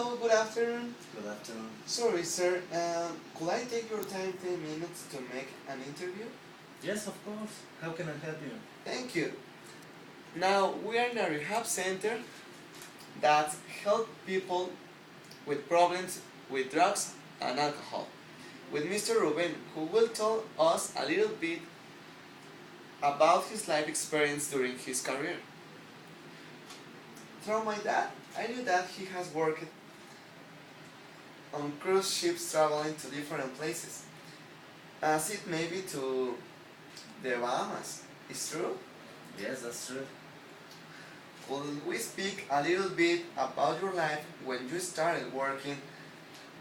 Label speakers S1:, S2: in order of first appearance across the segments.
S1: Hello, good afternoon.
S2: Good afternoon.
S1: Sorry, sir. Could I take your time 10 minutes to make an interview?
S2: Yes, of course. How can I help you?
S1: Thank you. Now, we are in a rehab center that help people with problems with drugs and alcohol. With Mr. Ruben, who will tell us a little bit about his life experience during his career. Through my dad, I knew that he has worked on cruise ships traveling to different places, as it may be to the Bahamas. Is true?
S2: Yes, that's true.
S1: Could we speak a little bit about your life when you started working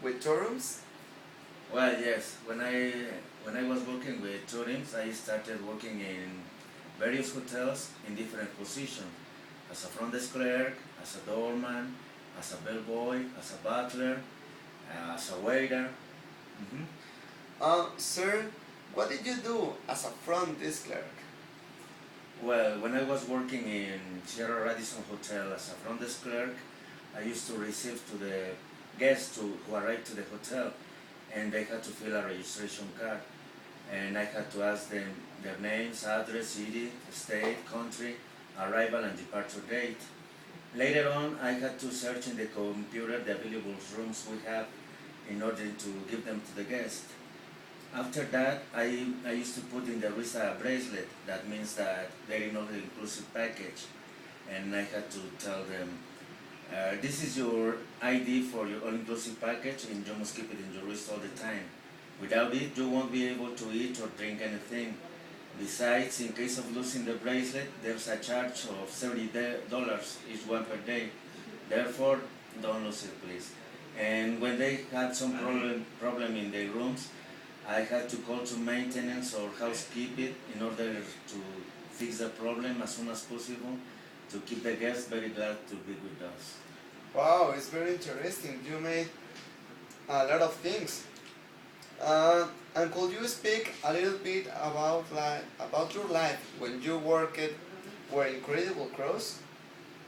S1: with tourists?
S2: Well, yes. When I was working with tourists, I started working in various hotels in different positions, as a front desk clerk, as a doorman, as a bellboy, as a butler, as a waiter. Mhm.
S1: Sir, what did you do as a front desk clerk?
S2: Well, when I was working in Sierra Radisson Hotel as a front desk clerk, I used to receive to the guests who arrived to the hotel, and they had to fill a registration card, and I had to ask them their names, address, city, state, country, arrival and departure date. Later on, I had to search in the computer the available rooms we have in order to give them to the guest. After that, I used to put in the wrist a bracelet. That means that they're in all-inclusive package. And I had to tell them, this is your ID for your all-inclusive package, and you must keep it in your wrist all the time. Without it, you won't be able to eat or drink anything. Besides, in case of losing the bracelet, there's a charge of $70 each one per day. Therefore, don't lose it, please. And when they had some problem in their rooms, I had to call to maintenance or housekeeping in order to fix the problem as soon as possible, to keep the guests very glad to be with us.
S1: Wow, it's very interesting. You made a lot of things. And could you speak a little bit about your life when you worked for Incredible Cruise?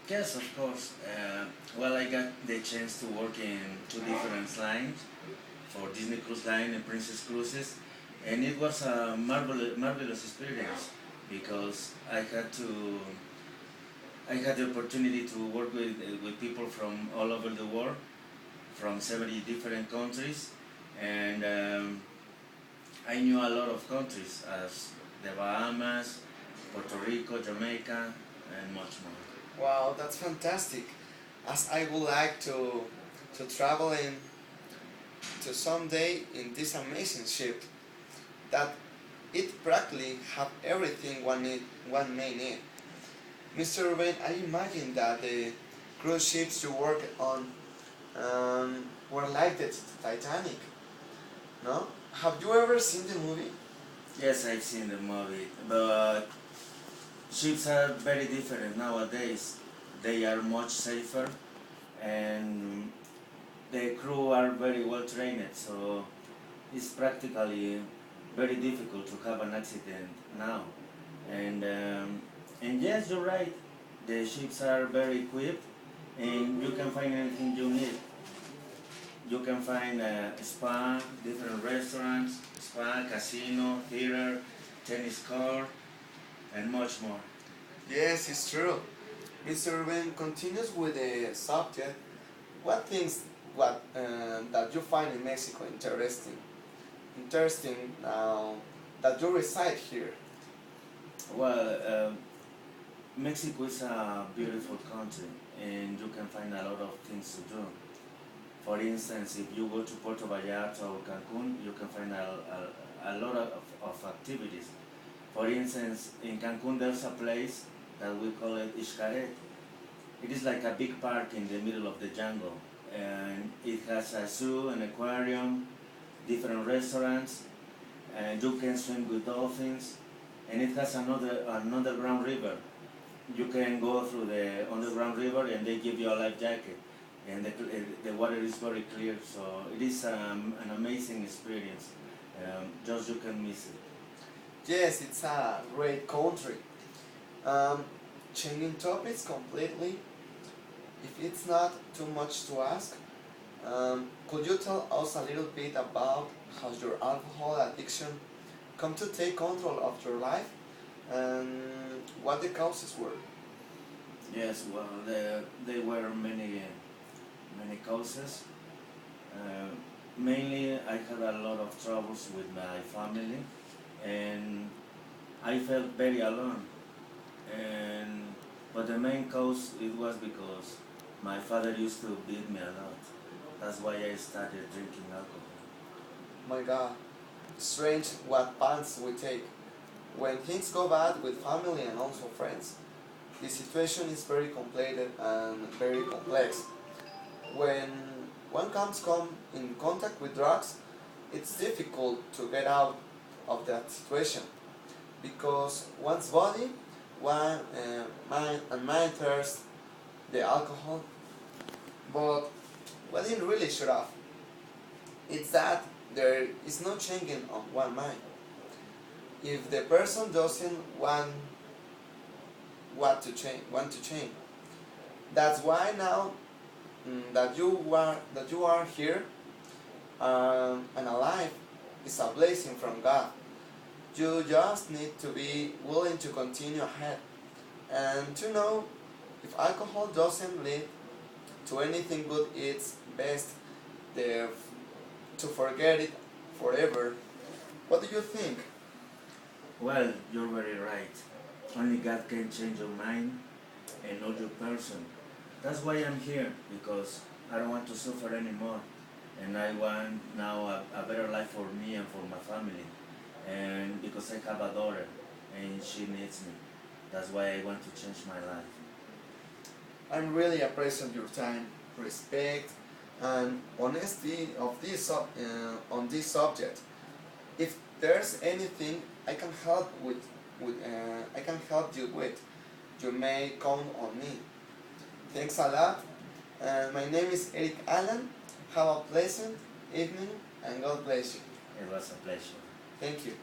S2: Yes, of course. Well, I got the chance to work in two different lines, for Disney Cruise Line and Princess Cruises, and it was a marvelous experience because I had the opportunity to work with people from all over the world, from 70 different countries, and I knew a lot of countries, as the Bahamas, Puerto Rico, Jamaica, and much more.
S1: Wow, that's fantastic. As I would like to travel in to someday in this amazing ship that it practically have everything one may need. Mr. Ruben, I imagine that the cruise ships you work on were like the Titanic, no? Have you ever seen the movie?
S2: Yes, I've seen the movie, but ships are very different nowadays. They are much safer, and the crew are very well trained, so it's practically very difficult to have an accident now. And yes, you're right. The ships are very equipped, and you can find anything you need. You can find a spa, different restaurants, spa, casino, theater, tennis court, and much more.
S1: Yes, it's true. Mr. Ruben continues with the subject. What things that you find in Mexico interesting? Interesting now that you reside here.
S2: Well, Mexico is a beautiful country, and you can find a lot of things to do. For instance, if you go to Puerto Vallarta or Cancun, you can find a lot of activities. For instance, in Cancun there's a place that we call it Xcaret. It is like a big park in the middle of the jungle, and it has a zoo, an aquarium, different restaurants, and you can swim with dolphins, and it has an underground river. You can go through the underground river, and they give you a life jacket, and the water is very clear, so it is an amazing experience. Just you can miss it.
S1: Yes, it's a great country. Changing topics completely, if it's not too much to ask, Could you tell us a little bit about how your alcohol addiction come to take control of your life and what the causes were?
S2: Yes, well, there were many causes. Uh, Mainly, I had a lot of troubles with my family, and I felt very alone. And but the main cause it was because my father used to beat me a lot. That's why I started drinking alcohol.
S1: My God, strange what paths we take. When things go bad with family and also friends, the situation is very complicated and very complex. When one come in contact with drugs, it's difficult to get out of that situation because one's body, mind thirsts the alcohol, but what it really should have, it's that there is no changing on one mind. If the person doesn't want to change, that's why now that you are here and alive is a blessing from God. You just need to be willing to continue ahead and to know if alcohol doesn't lead to anything good, it's best there to forget it forever. What do you think?
S2: Well, you're very right. Only God can change your mind and not your person. That's why I'm here, because I don't want to suffer anymore. And I want now a better life for me and for my family. And because I have a daughter and she needs me. That's why I want to change my life.
S1: I'm really appreciating your time, respect, and honesty of on this subject. If there's anything I can I can help you with, you may count on me. Thanks a lot. My name is Eric Allen. Have a pleasant evening and God bless you.
S2: It was a pleasure.
S1: Thank you.